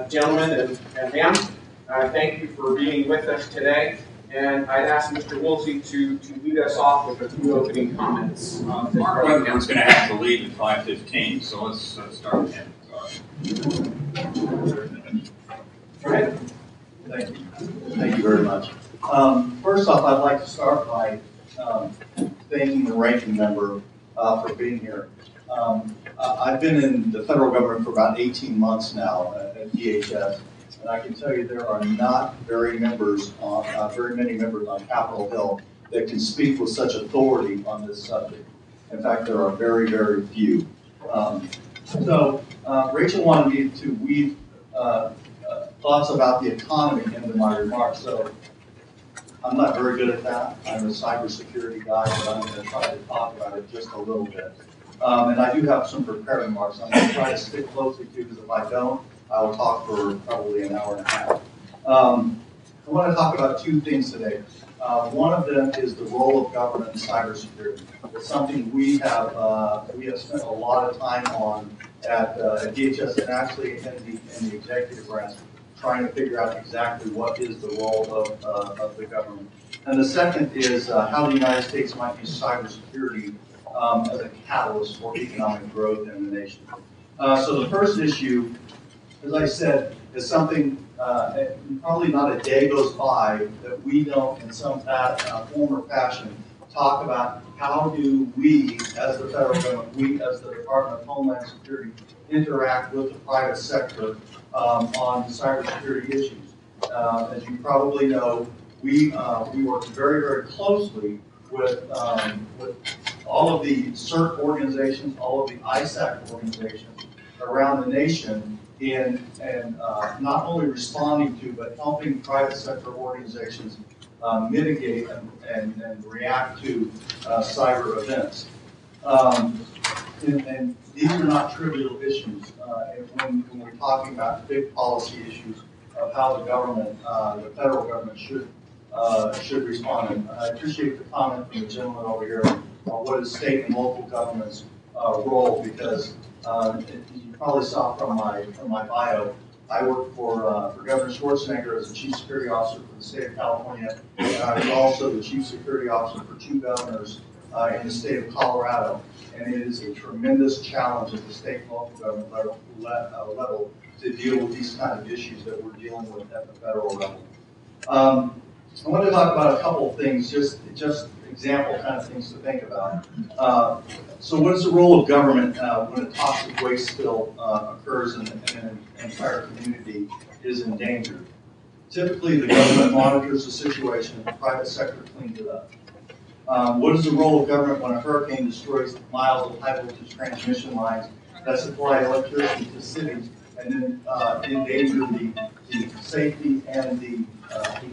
Gentlemen and ma'am, thank you for being with us today. And I'd ask Mr. Woolsey to lead us off with a few opening comments. Mark Weatherford's going to have to leave at 5:15, so let's start with him. Go ahead. Thank you. Thank you very much. First off, I'd like to start by thanking the ranking member for being here. I've been in the federal government for about 18 months now at DHS, and I can tell you there are not very many members on Capitol Hill that can speak with such authority on this subject. In fact, there are very, very few. Rachel wanted me to weave thoughts about the economy into my remarks, so I'm not very good at that. I'm a cybersecurity guy, but I'm going to try to talk about it just a little bit. And I do have some prepared remarks I'm going to try to stick closely to, because if I don't, I will talk for probably an hour and a half. I want to talk about two things today. One of them is the role of government in cybersecurity. It's something we have spent a lot of time on at DHS and actually in the executive branch, trying to figure out exactly what is the role of the government. And the second is how the United States might use cybersecurity as a catalyst for economic growth in the nation. So the first issue, as I said, is something, probably not a day goes by that we don't, in some form or fashion, talk about how do we, as the federal government, we as the Department of Homeland Security, interact with the private sector on cybersecurity issues. As you probably know, we work very, very closely with all of the CERT organizations, all of the ISAC organizations around the nation in not only responding to, but helping private sector organizations mitigate and react to cyber events. And these are not trivial issues when we're talking about big policy issues of how the government, the federal government should respond. And I appreciate the comment from the gentleman over here on what is state and local government's role, because you probably saw from my bio, I worked for Governor Schwarzenegger as the Chief Security Officer for the state of California, and I was also the Chief Security Officer for 2 governors in the state of Colorado. And it is a tremendous challenge at the state and local government level to deal with these kind of issues that we're dealing with at the federal level. I want to talk about a couple of things, just example kind of things to think about. So what is the role of government when a toxic waste spill occurs and an entire community is endangered? Typically, the government monitors the situation and the private sector cleans it up. What is the role of government when a hurricane destroys miles of high voltage transmission lines that supply electricity to cities and then endanger the safety and the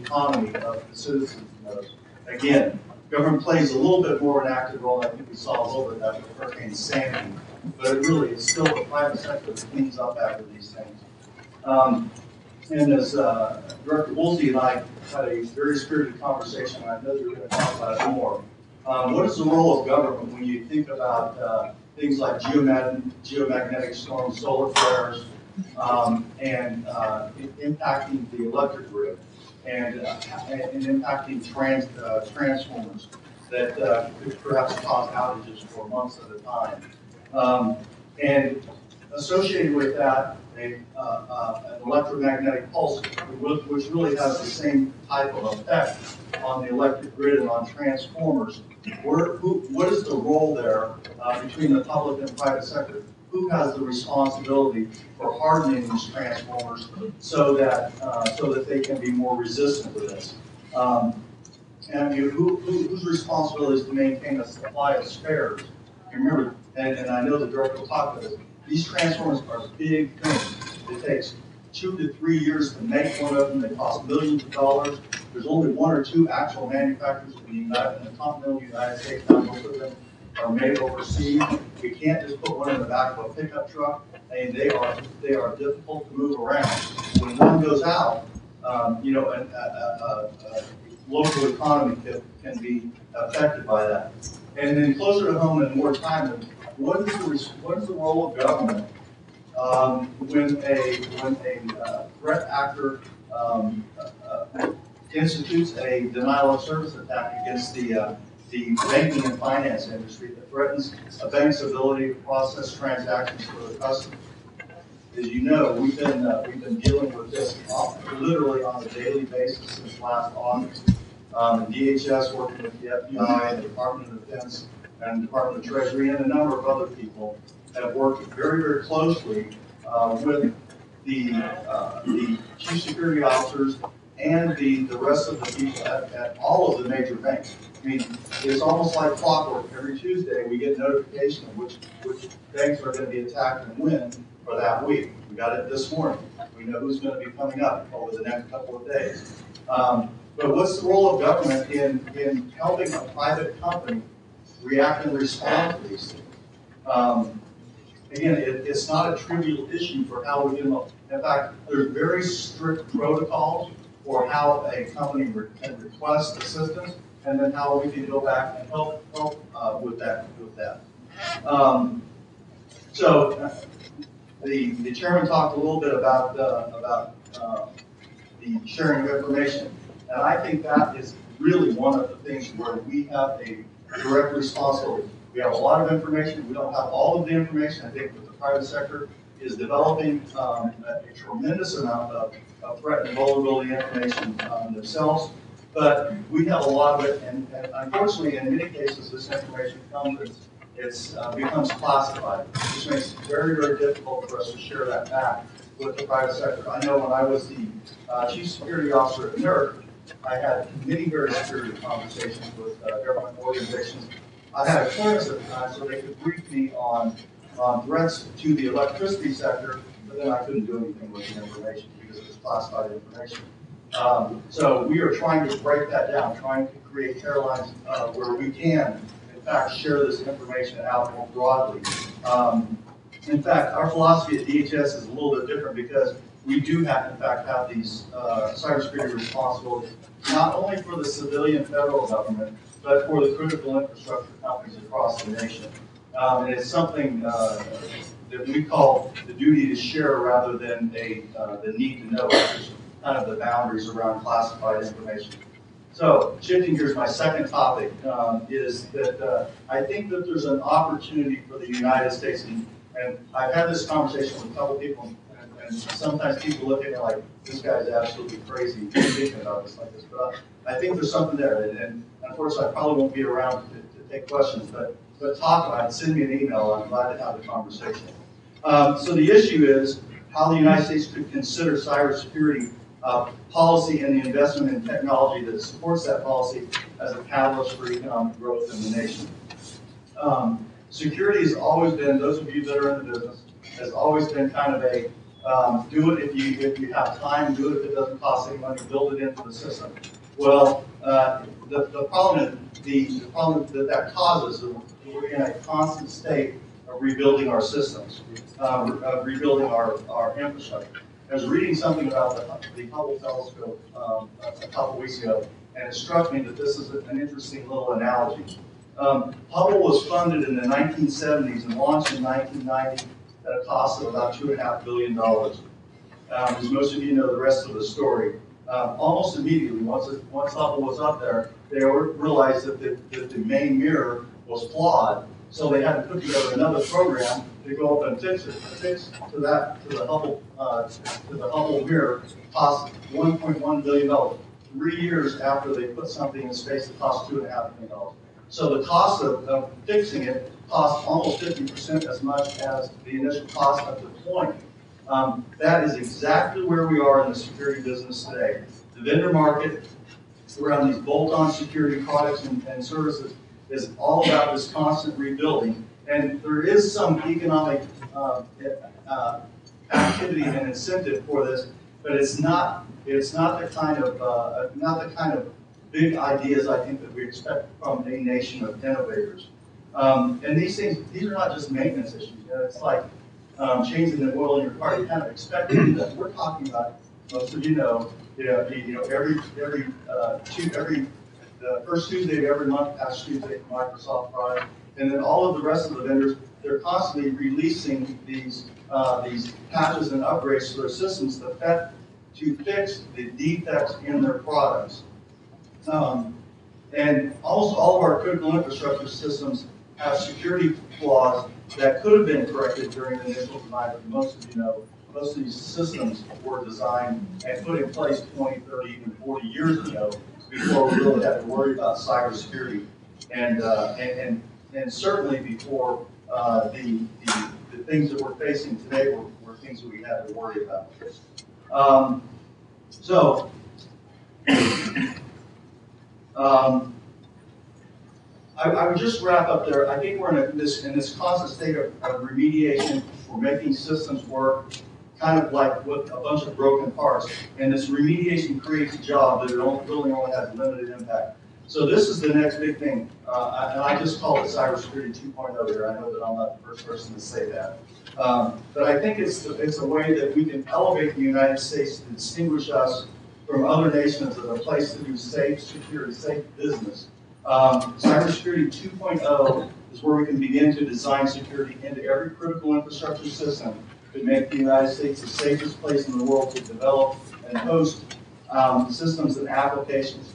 economy of the citizens of those? Again, government plays a little bit more of an active role. I think we saw a little bit of that with Hurricane Sandy, but it really is still the private sector that cleans up after these things. And as Director Woolsey and I had a very spirited conversation, and I know you're going to talk about it more. What is the role of government when you think about things like geomagnetic storms, solar flares, and impacting the electric grid, and impacting transformers that could perhaps cause outages for months at a time? And associated with that, an electromagnetic pulse, which really has the same type of effect on the electric grid and on transformers. What is the role there between the public and private sector? Who has the responsibility for hardening these transformers so that they can be more resistant to this? And whose responsibility is to maintain a supply of spares? And remember, and I know the director will talk about this, these transformers are big things. It takes 2 to 3 years to make one of them. They cost millions of dollars. There's only 1 or 2 actual manufacturers in the continental United States. Now most of them are made overseas. We can't just put one in the back of a pickup truck, and they are difficult to move around. When one goes out, local economy can be affected by that. And then closer to home and more time, what is the role of government when a threat actor institutes a denial of service attack against the banking and finance industry that threatens a bank's ability to process transactions for the customer. As you know, we've been dealing with this literally on a daily basis since last August. The DHS, working with the FBI, the Department of Defense, and the Department of Treasury, and a number of other people, have worked very, very closely with the chief security officers and the rest of the people at all of the major banks. I mean, it's almost like clockwork. Every Tuesday, we get notification of which banks are going to be attacked and when for that week. We got it this morning. We know who's going to be coming up over the next couple of days. But what's the role of government in helping a private company react and respond to these things? Again, it's not a trivial issue for how we can look. In fact, there's very strict protocols for how a company can request assistance, and then how we can go back and help with that. So the chairman talked a little bit about the sharing of information, and I think that is really one of the things where we have a direct responsibility. We have a lot of information. We don't have all of the information. I think that the private sector is developing a tremendous amount of threat and vulnerability information themselves. But we have a lot of it, and unfortunately, in many cases, this information becomes classified, which makes it very, very difficult for us to share that back with the private sector. I know when I was the chief security officer at NERC, I had many very security conversations with government organizations. I had a clearance at the time, so they could brief me on threats to the electricity sector, but then I couldn't do anything with the information because it was classified information. So we are trying to break that down, trying to create airlines where we can, in fact, share this information out more broadly. In fact, our philosophy at DHS is a little bit different because we do have, in fact, have these cybersecurity responsibilities, not only for the civilian federal government, but for the critical infrastructure companies across the nation. And it's something that we call the duty to share rather than the need to know, which is kind of the boundaries around classified information. So, shifting gears, my second topic is that I think that there's an opportunity for the United States, and I've had this conversation with a couple people, and sometimes people look at me like, this guy's absolutely crazy thinking about this like this, but I think there's something there, and unfortunately I probably won't be around to take questions, but talk about it, send me an email, I'm glad to have the conversation. So the issue is how the United States could consider cybersecurity policy and the investment in technology that supports that policy as a catalyst for economic growth in the nation. Security has always been, those of you that are in the business, has always been kind of a do it if you have time, do it if it doesn't cost any money, build it into the system. Well, the problem that causes is we're in a constant state of rebuilding our systems, of rebuilding our infrastructure. I was reading something about the Hubble telescope a couple weeks ago, and it struck me that this is an interesting little analogy. Hubble was funded in the 1970s and launched in 1990 at a cost of about $2.5 billion. As most of you know the rest of the story, almost immediately, once Hubble was up there, they realized that the main mirror was flawed, so they had to put together another program to go up and fix it. The fix to the Hubble mirror cost $1.1 billion. 3 years after they put something in space, it cost $2.5 million. So the cost of fixing it cost almost 50% as much as the initial cost of deploying. That is exactly where we are in the security business today. The vendor market around these bolt-on security products and services is all about this constant rebuilding. And there is some economic activity and incentive for this, but it's not the kind of big ideas I think that we expect from a nation of innovators. And these are not just maintenance issues. It's like changing the oil in your car. You kind of expect to do that. We're talking about, most of you know, every the first Tuesday of every month, past Tuesday, Microsoft product, and then all of the rest of the vendors, they're constantly releasing these these patches and upgrades to their systems to fix the defects in their products. And almost all of our critical infrastructure systems have security flaws that could have been corrected during the initial design. But most of you know, most of these systems were designed and put in place 20, 30, even 40 years ago before we really had to worry about cybersecurity, and certainly before the things that we're facing today were things that we had to worry about. I would just wrap up there. I think we're in this constant state of remediation. We're making systems work kind of like with a bunch of broken parts. And this remediation creates a job that really only has limited impact. So this is the next big thing. And I just call it Cybersecurity 2.0 here. I know that I'm not the first person to say that. But I think it's a way that we can elevate the United States to distinguish us from other nations as a place to do safe security, safe business. Cybersecurity 2.0 is where we can begin to design security into every critical infrastructure system to make the United States the safest place in the world to develop and host systems and applications.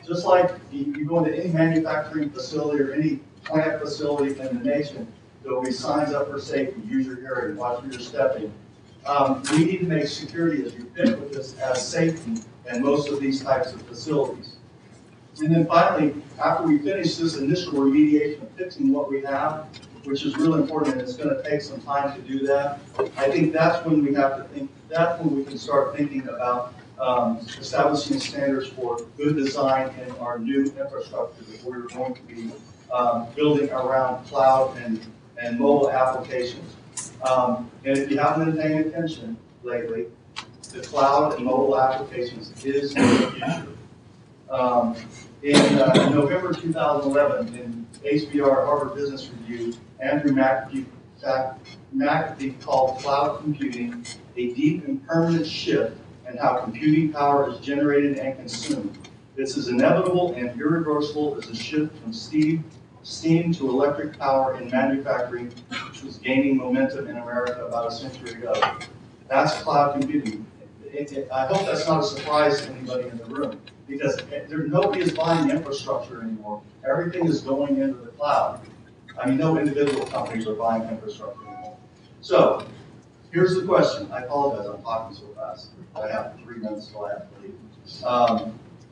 Just like you go into any manufacturing facility or any plant facility in the nation, there'll be signs up for safety, use your hearing, watch where you're stepping. We need to make security as ubiquitous as safety in most of these types of facilities. And then finally, after we finish this initial remediation of fixing what we have, which is really important, and it's going to take some time to do that, I think that's when we have to think, that's when we can start thinking about establishing standards for good design in our new infrastructure that we're going to be building around cloud and mobile applications. And if you haven't been paying attention lately, the cloud and mobile applications is the future. In November 2011, in HBR Harvard Business Review, Andrew McAfee called cloud computing a deep and permanent shift in how computing power is generated and consumed. This is inevitable and irreversible as a shift from steam to electric power in manufacturing, which was gaining momentum in America about a century ago. That's cloud computing. I hope that's not a surprise to anybody in the room, because nobody is buying infrastructure anymore. Everything is going into the cloud. I mean, no individual companies are buying infrastructure anymore. So, here's the question. I apologize, I'm talking so fast. I have 3 minutes till I have to leave.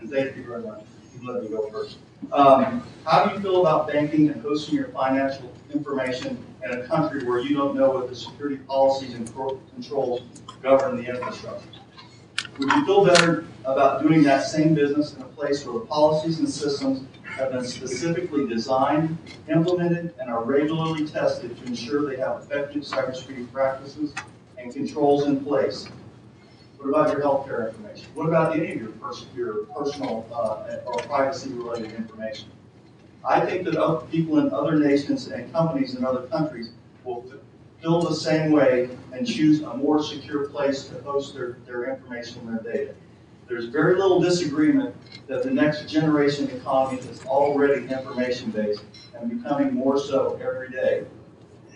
And thank you very much. You let me go first. How do you feel about banking and hosting your financial information in a country where you don't know what the security policies and controls govern the infrastructure? Would you feel better about doing that same business in a place where the policies and systems have been specifically designed, implemented, and are regularly tested to ensure they have effective cybersecurity practices and controls in place? What about your healthcare information? What about any of your personal or privacy-related information? I think that people in other nations and companies in other countries will feel the same way and choose a more secure place to host their information and their data. There's very little disagreement that the next generation economy is already information-based and becoming more so every day.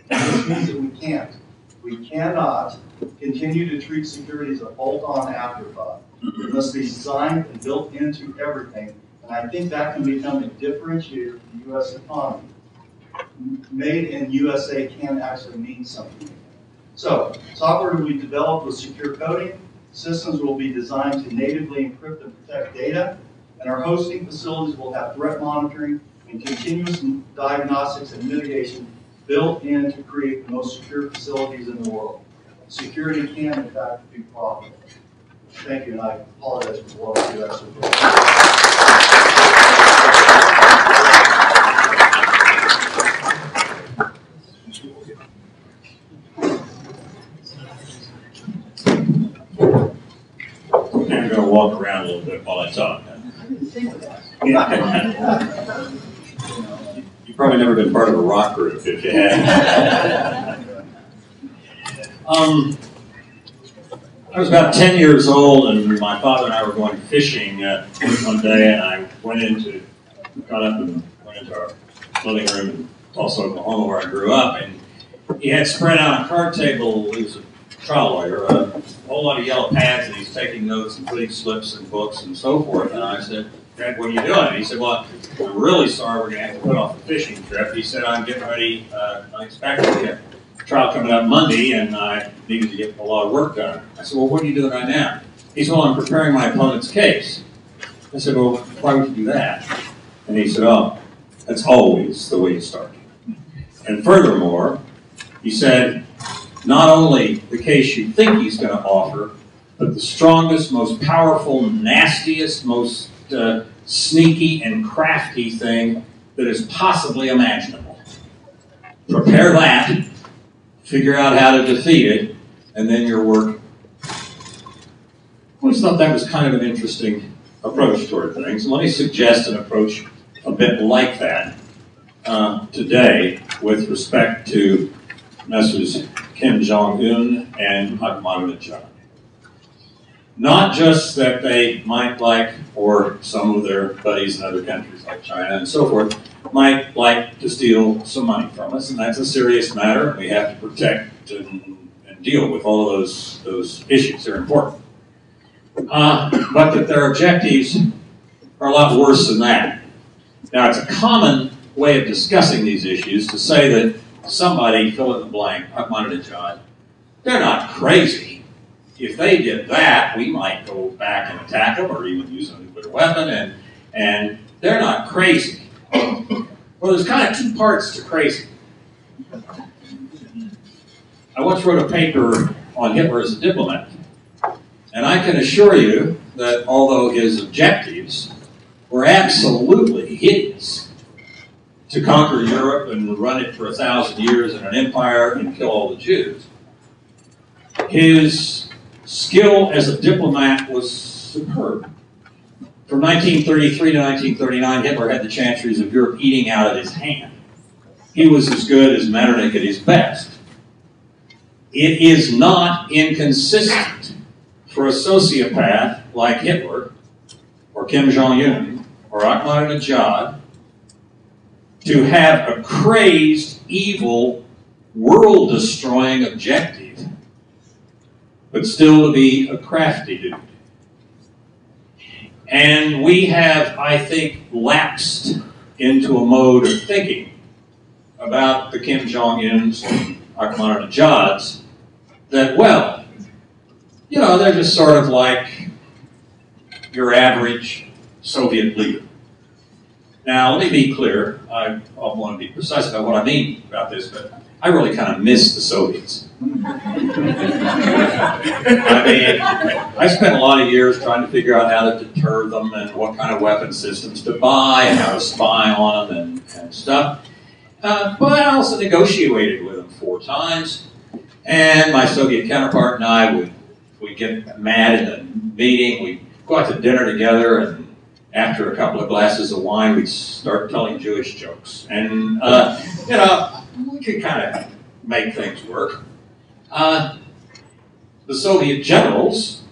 This means that we cannot continue to treat security as a bolt-on afterthought. It must be designed and built into everything, and I think that can become a differentiator for the U.S. economy. Made in USA can actually mean something. So, software will be developed with secure coding, systems will be designed to natively encrypt and protect data, and our hosting facilities will have threat monitoring and continuous diagnostics and mitigation built in to create the most secure facilities in the world. Security can, in fact, be profitable. Thank you, and I apologize for blowing through that so quickly. I'm going to walk around a little bit while I talk. You've probably never been part of a rock group if you have. I was about 10 years old, and my father and I were going fishing one day, and I got up and went into our living room in Tulsa, Oklahoma, where I grew up, and he had spread out on a card table, he was a trial lawyer, a whole lot of yellow pads, and he's taking notes and putting slips and books and so forth. And I said, Dad, what are you doing? And he said, well, I'm really sorry we're going to have to put off the fishing trip. He said, I'm getting ready unexpectedly. A trial coming up Monday, and I needed to get a lot of work done. I said, well, what are you doing right now? He said, well, I'm preparing my opponent's case. I said, well, why would you do that? And he said, oh, that's always the way you start. And furthermore, he said, not only the case you think he's going to offer, but the strongest, most powerful, nastiest, most sneaky and crafty thing that is possibly imaginable. Prepare that, figure out how to defeat it, and then your work. I always thought that was kind of an interesting approach toward things. Let me suggest an approach a bit like that today with respect to Messrs. Kim Jong-un and Ahmadinejad. Not just that they might like, or some of their buddies in other countries like China and so forth, might like to steal some money from us, and that's a serious matter. We have to protect and deal with all of those issues. They're important. But that their objectives are a lot worse than that. Now, it's a common way of discussing these issues to say that somebody, fill in the blank, Ahmadinejad, they're not crazy. If they did that, we might go back and attack them or even use a nuclear weapon, and they're not crazy. Well, there's kind of two parts to crazy. I once wrote a paper on Hitler as a diplomat, and I can assure you that although his objectives were absolutely hideous, to conquer Europe and run it for 1,000 years in an empire and kill all the Jews, his skill as a diplomat was superb. From 1933 to 1939, Hitler had the chanceries of Europe eating out of his hand. He was as good as Metternich at his best. It is not inconsistent for a sociopath like Hitler, or Kim Jong-un, or Ahmadinejad, to have a crazed, evil, world-destroying objective, but still to be a crafty dude. And we have, I think, lapsed into a mode of thinking about the Kim Jong-uns and Ahmadinejads that, well, you know, they're just sort of like your average Soviet leader. Now, let me be clear. I want to be precise about what I mean about this, but I really kind of miss the Soviets. I mean, I spent a lot of years trying to figure out how to deter them and what kind of weapon systems to buy and how to spy on them and stuff. But I also negotiated with them 4 times, and my Soviet counterpart and I would get mad in a meeting. We'd go out to dinner together, and after a couple of glasses of wine, we'd start telling Jewish jokes. And, you know, we could kind of make things work. The Soviet generals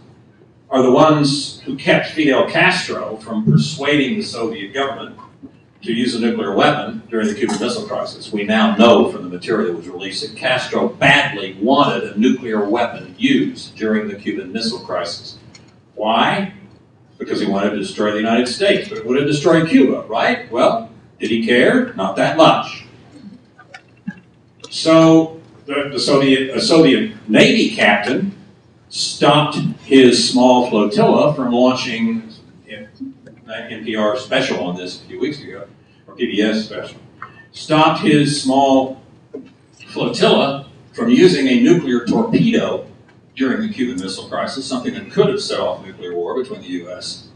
are the ones who kept Fidel Castro from persuading the Soviet government to use a nuclear weapon during the Cuban Missile Crisis. We now know from the material that was released that Castro badly wanted a nuclear weapon used during the Cuban Missile Crisis. Why? Because he wanted to destroy the United States, but it would have destroyed Cuba, right? Well, did he care? Not that much. So a Soviet Navy captain stopped his small flotilla from launching NPR special on this a few weeks ago, or PBS special, stopped his small flotilla from using a nuclear torpedo during the Cuban Missile Crisis, something that could have set off nuclear war between the U.S.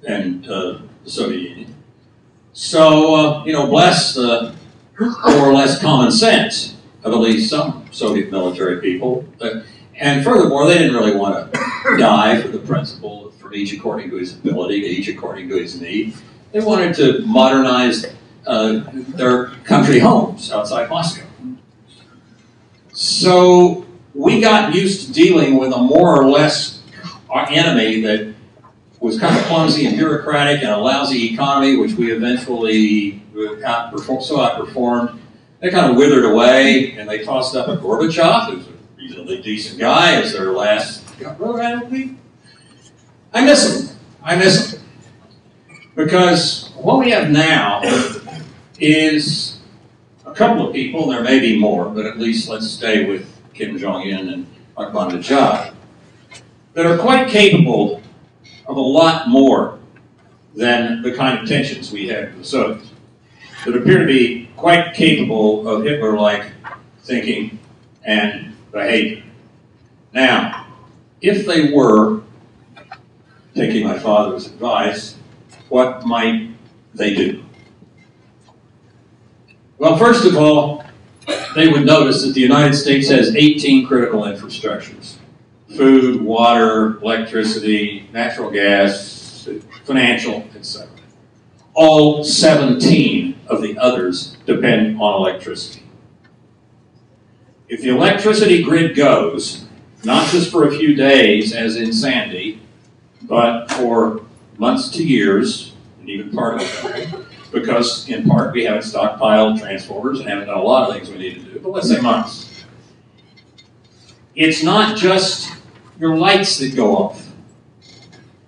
and the Soviet Union. So, you know, bless the more or less common sense of at least some Soviet military people. And furthermore, they didn't really want to die for the principle of from each according to his ability to each according to his need. They wanted to modernize their country homes outside Moscow. So we got used to dealing with a more or less enemy that was kind of clumsy and bureaucratic and a lousy economy, which we eventually outperformed They kind of withered away, and they tossed up a Gorbachev, who's a reasonably decent guy, as their last. I miss him. I miss him. Because what we have now is a couple of people, and there may be more, but at least let's stay with Kim Jong-un and Ahmadinejad, that are quite capable of a lot more than the kind of tensions we had with the Soviets, that appear to be quite capable of Hitler-like thinking and behavior. Now, if they were, taking my father's advice, what might they do? Well, first of all, they would notice that the United States has 18 critical infrastructures: food, water, electricity, natural gas, financial, etc. All 17 of the others depend on electricity. If the electricity grid goes, not just for a few days, as in Sandy, but for months to years, and even part of the country, because in part we haven't stockpiled transformers and haven't done a lot of things we need to do, but let's say months. It's not just your lights that go off.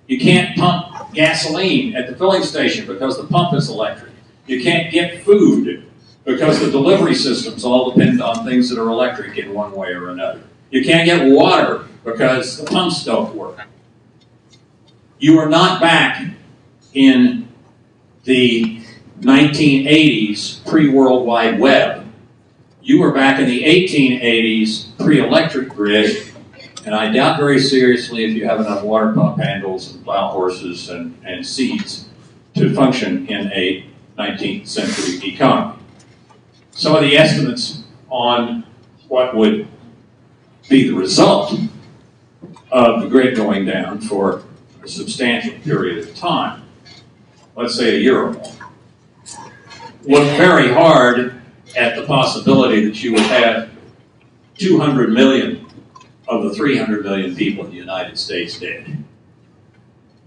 You can't pump gasoline at the filling station because the pump is electric. You can't get food because the delivery systems all depend on things that are electric in one way or another. You can't get water because the pumps don't work. You are not back in the 1980s pre-World Wide Web. You are back in the 1880s pre-electric grid, and I doubt very seriously if you have enough water pump handles and plow horses and seeds to function in a 19th century economy. Some of the estimates on what would be the result of the grid going down for a substantial period of time, let's say a year or more, look very hard at the possibility that you would have 200 million of the 300 million people in the United States dead.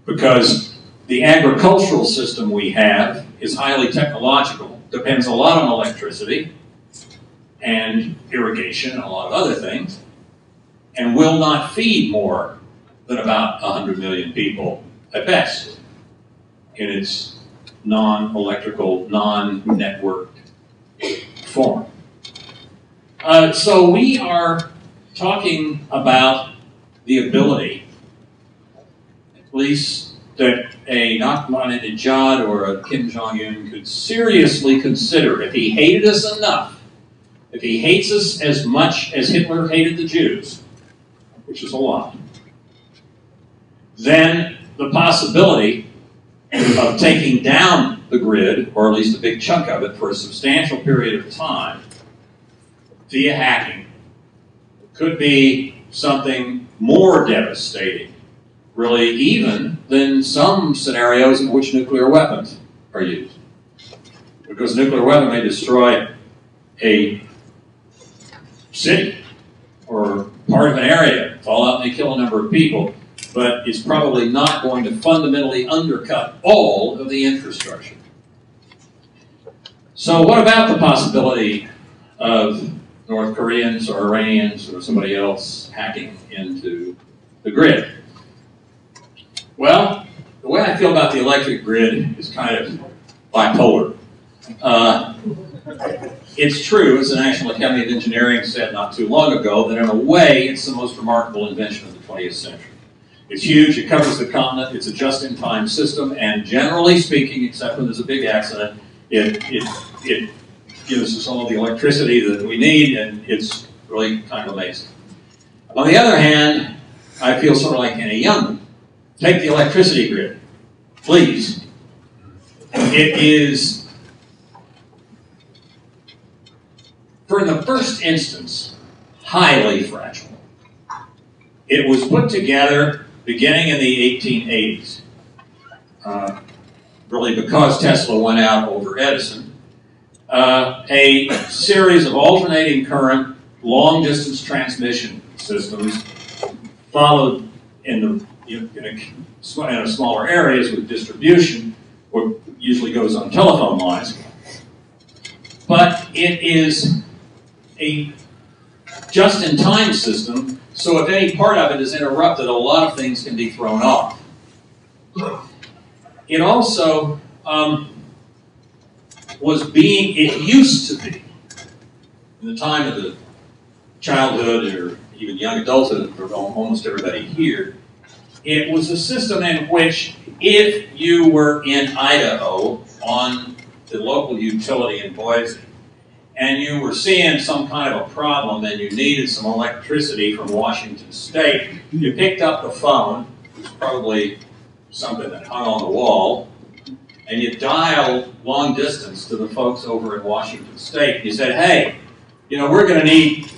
Because the agricultural system we have is highly technological, depends a lot on electricity and irrigation and a lot of other things, and will not feed more than about 100 million people at best in its non-electrical, non-networked form. So we are talking about the ability, at least that a Ahmadinejad or a Kim Jong-un could seriously consider, if he hated us enough, if he hates us as much as Hitler hated the Jews, which is a lot, then the possibility of taking down the grid, or at least a big chunk of it, for a substantial period of time via hacking could be something more devastating, really, even than some scenarios in which nuclear weapons are used. Because a nuclear weapon may destroy a city or part of an area, fall out and they kill a number of people, but it's probably not going to fundamentally undercut all of the infrastructure. So what about the possibility of North Koreans or Iranians or somebody else hacking into the grid? Well, the way I feel about the electric grid is kind of bipolar. It's true, as the National Academy of Engineering said not too long ago, that in a way it's the most remarkable invention of the 20th century. It's huge, it covers the continent, it's a just-in-time system, and generally speaking, except when there's a big accident, it gives us all the electricity that we need, and it's really kind of amazing. On the other hand, I feel sort of like Henny Youngman. Take the electricity grid, please. It is, for the first instance, highly fragile. It was put together beginning in the 1880s, really because Tesla went out over Edison. A series of alternating current, long-distance transmission systems followed in smaller areas with distribution, what usually goes on telephone lines, but it is a just-in-time system, so if any part of it is interrupted, a lot of things can be thrown off. It also it used to be, in the time of the childhood or even young adulthood for almost everybody here, it was a system in which if you were in Idaho on the local utility in Boise, and you were seeing some kind of a problem and you needed some electricity from Washington State, you picked up the phone, it was probably something that hung on the wall, and you dialed long distance to the folks over in Washington State. You said, hey, you know, we're going to need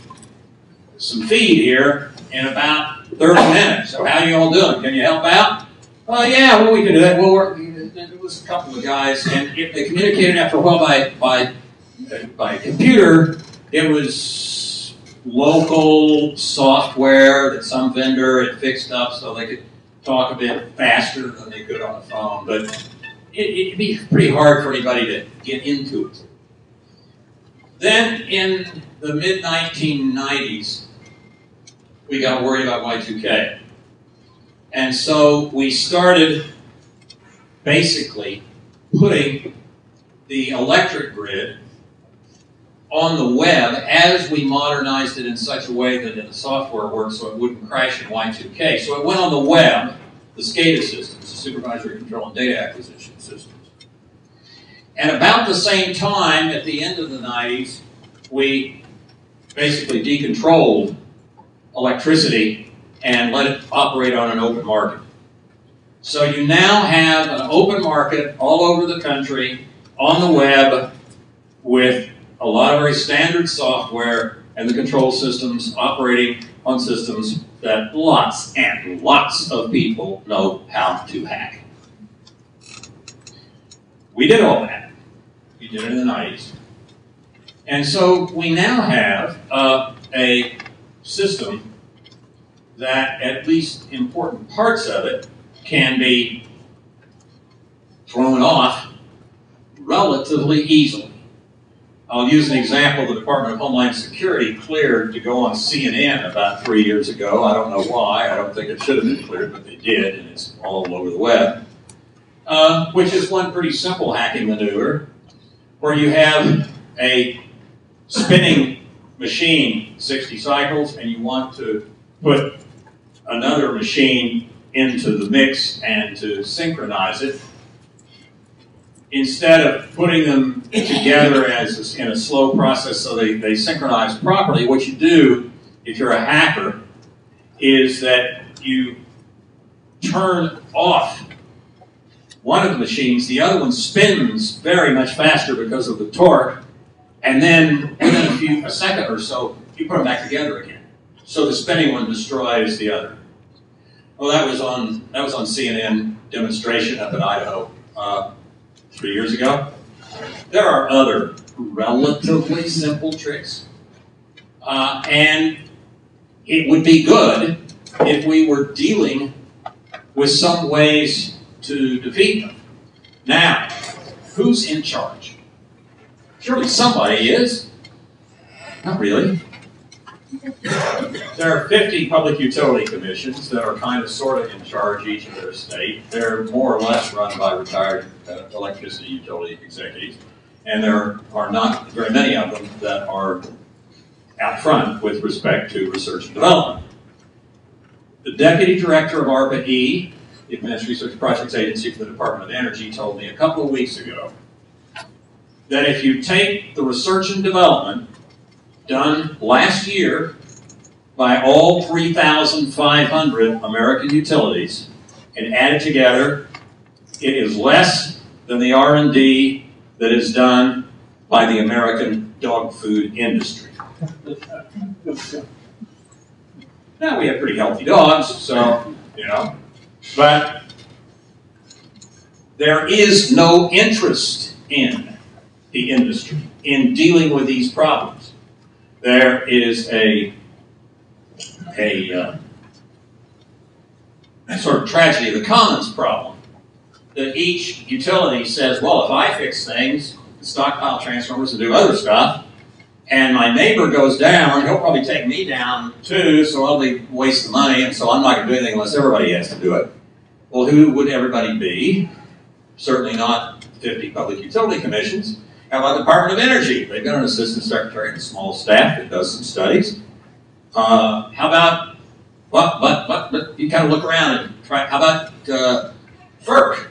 some feed here in about 30 minutes. So how you all doing? Can you help out? Oh, yeah, well, we can do that. Well, it was a couple of guys, and if they communicated after a while by computer, it was local software that some vendor had fixed up so they could talk a bit faster than they could on the phone. But it'd be pretty hard for anybody to get into it. Then in the mid-1990s, we got worried about Y2K. And so we started basically putting the electric grid on the web as we modernized it in such a way that the software worked so it wouldn't crash in Y2K. So it went on the web, the SCADA systems, the supervisory control and data acquisition systems. And about the same time, at the end of the 90s, we basically decontrolled electricity and let it operate on an open market. So you now have an open market all over the country on the web with a lot of very standard software and the control systems operating on systems that lots and lots of people know how to hack. We did all that. We did it in the 90s. And so we now have a system that at least important parts of it can be thrown off relatively easily. I'll use an example the Department of Homeland Security cleared to go on CNN about 3 years ago. I don't know why. I don't think it should have been cleared, but they did, and it's all over the web. Which is one pretty simple hacking maneuver, where you have a spinning machine, 60 cycles, and you want to put another machine into the mix and to synchronize it. Instead of putting them together as in a slow process so they synchronize properly, what you do, if you're a hacker, is that you turn off one of the machines, the other one spins very much faster because of the torque, and then within a second or so, you put them back together again. So the spinning one destroys the other. Well, that was on CNN demonstration up in Idaho 3 years ago. There are other relatively simple tricks, and it would be good if we were dealing with some ways to defeat them. Now, who's in charge? Surely somebody is. Not really. There are 50 public utility commissions that are kind of sort of in charge each of their state. They're more or less run by retired electricity utility executives. And there are not very many of them that are out front with respect to research and development. The deputy director of ARPA-E, the Advanced Research Projects Agency for the Department of Energy, told me a couple of weeks ago that if you take the research and development done last year by all 3,500 American utilities and add it together, it is less than the R&D that is done by the American dog food industry. Now, we have pretty healthy dogs, so, you know, but there is no interest in the industry in dealing with these problems. There is a sort of tragedy of the commons problem, that each utility says, well, if I fix things, stockpile transformers to do other stuff. And my neighbor goes down, he'll probably take me down too, so I'll be wasting money, and so I'm not going to do anything unless everybody has to do it. Well, who would everybody be? Certainly not 50 public utility commissions. How about the Department of Energy? They've got an assistant secretary and a small staff that does some studies. How about, but you kind of look around and try, how about FERC?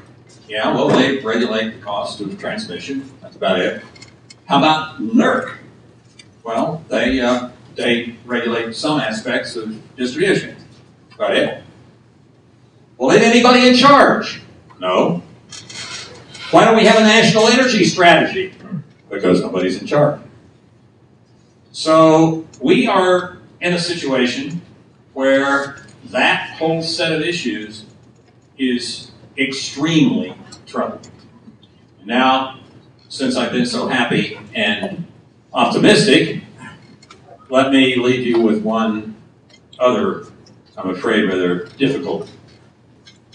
Yeah, well, they regulate the cost of transmission. That's about it. How about NERC? Well, they regulate some aspects of distribution. That's about it. Well, is anybody in charge? No. Why don't we have a national energy strategy? Because nobody's in charge. So we are in a situation where that whole set of issues is extremely troubling. Now, since I've been so happy and optimistic, let me leave you with one other, I'm afraid, rather difficult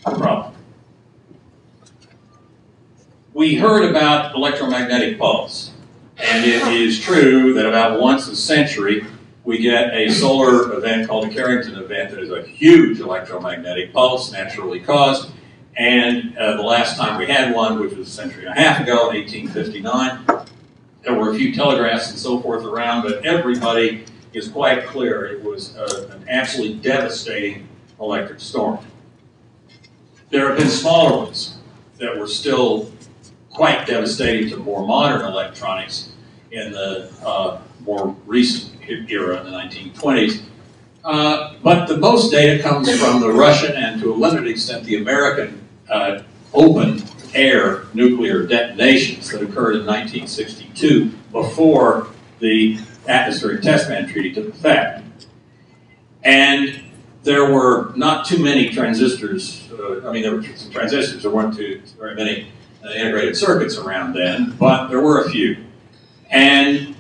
problem. We heard about electromagnetic pulse, and it is true that about once a century we get a solar event called the Carrington event that is a huge electromagnetic pulse, naturally caused, and the last time we had one, which was a century and a half ago in 1859, there were a few telegraphs and so forth around, but everybody is quite clear it was an absolutely devastating electric storm. There have been smaller ones that were still quite devastating to more modern electronics in the more recent era in the 1920s. But the most data comes from the Russian and to a limited extent the American open air nuclear detonations that occurred in 1962 before the Atmospheric Test Ban Treaty took effect. And there were not too many transistors, I mean there were some transistors, there weren't too very many integrated circuits around then, but there were a few. And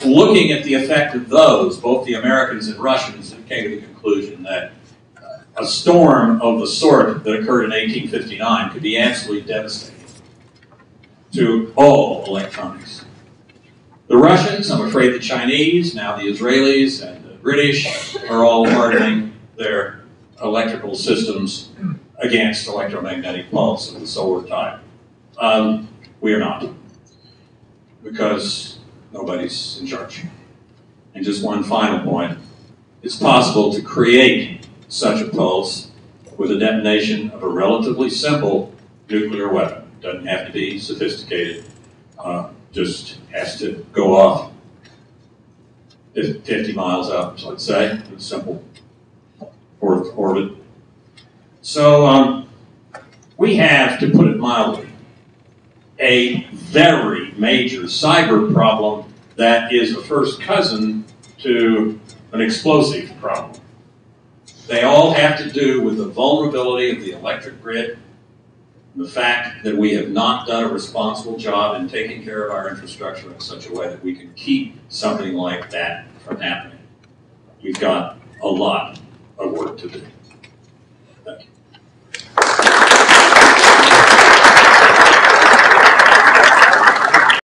looking at the effect of those, both the Americans and Russians came to the conclusion that a storm of the sort that occurred in 1859 could be absolutely devastating to all electronics. The Russians, I'm afraid the Chinese, now the Israelis and the British are all hardening their electrical systems against electromagnetic pulse of the solar type. We are not, because nobody's in charge. And just one final point, it's possible to create such a pulse with a detonation of a relatively simple nuclear weapon. It doesn't have to be sophisticated, just has to go off 50 miles up, let's say, in a simple orbit. So we have, to put it mildly, a very major cyber problem that is a first cousin to an explosive problem. They all have to do with the vulnerability of the electric grid, the fact that we have not done a responsible job in taking care of our infrastructure in such a way that we can keep something like that from happening. We've got a lot of work to do. Thank you.